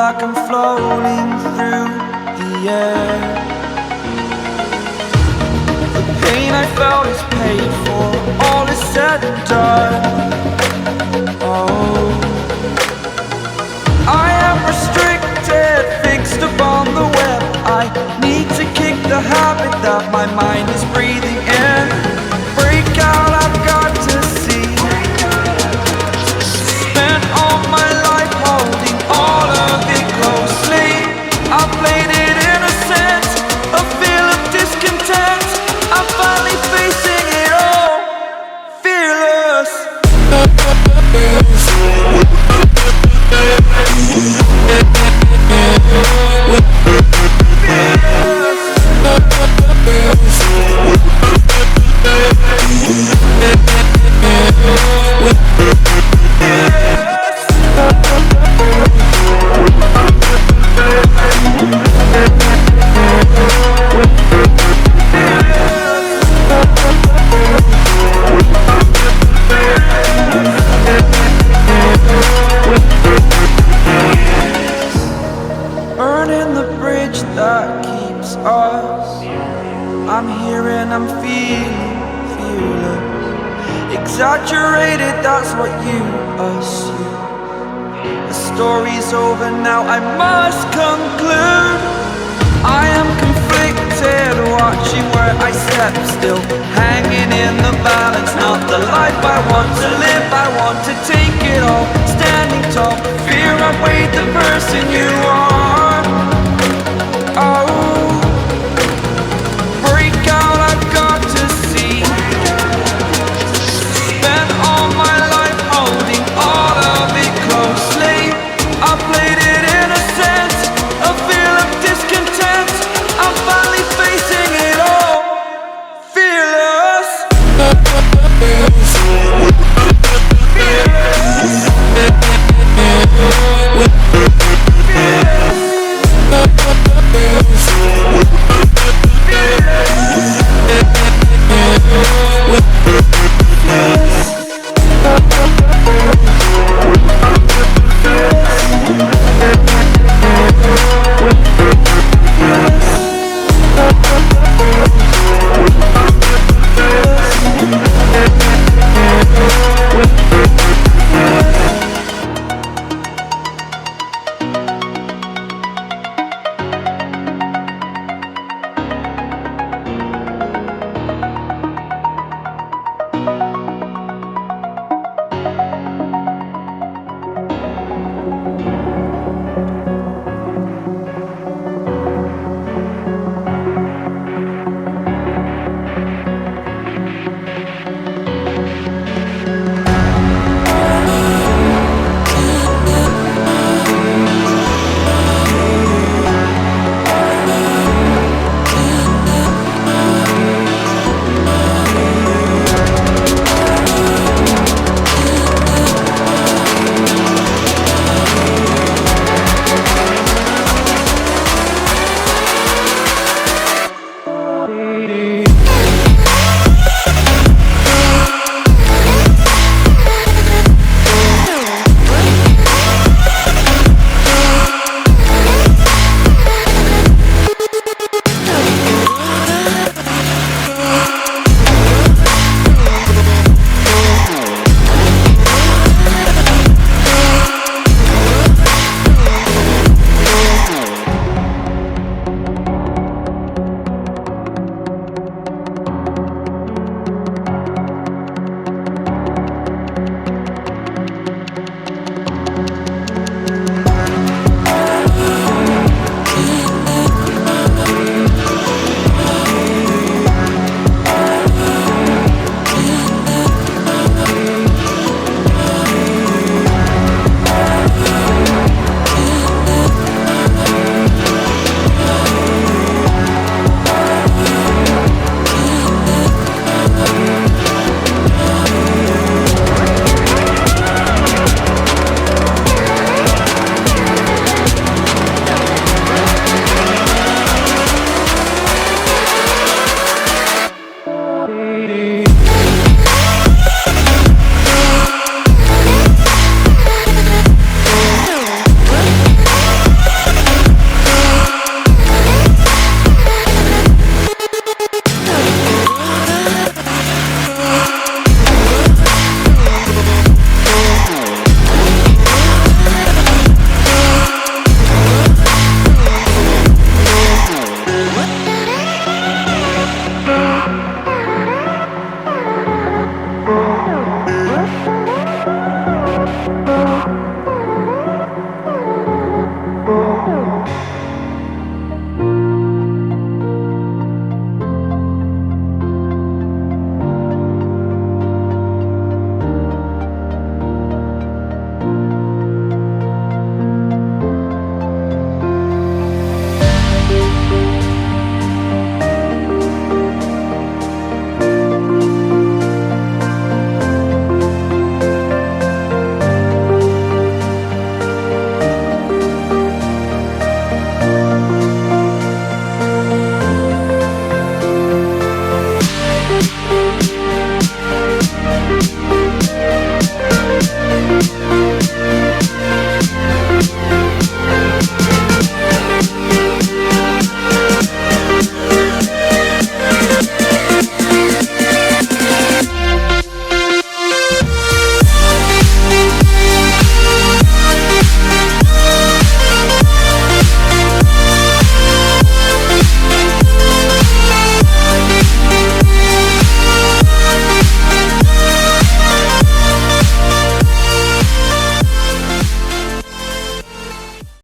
like I'm floating through the air. The pain I felt is paid for, all is said and done. Oh, I am restricted, fixed upon the web. I need to kick the habit that my mind is breathing in. Break out, I've got to see. Spent all my life holding all of it closely. I played it innocent, a feel of discontent. I'm finally facing it all, fearless. Burning the bridge that keeps us. I'm here and I'm feeling fearless. Exaggerated, that's what you assume. The story's over now, I must conclude. I am conflicted, watching where I step still, hanging in the balance. Not the life I want to live, I want to take it all. Standing tall, fear I weighed the person you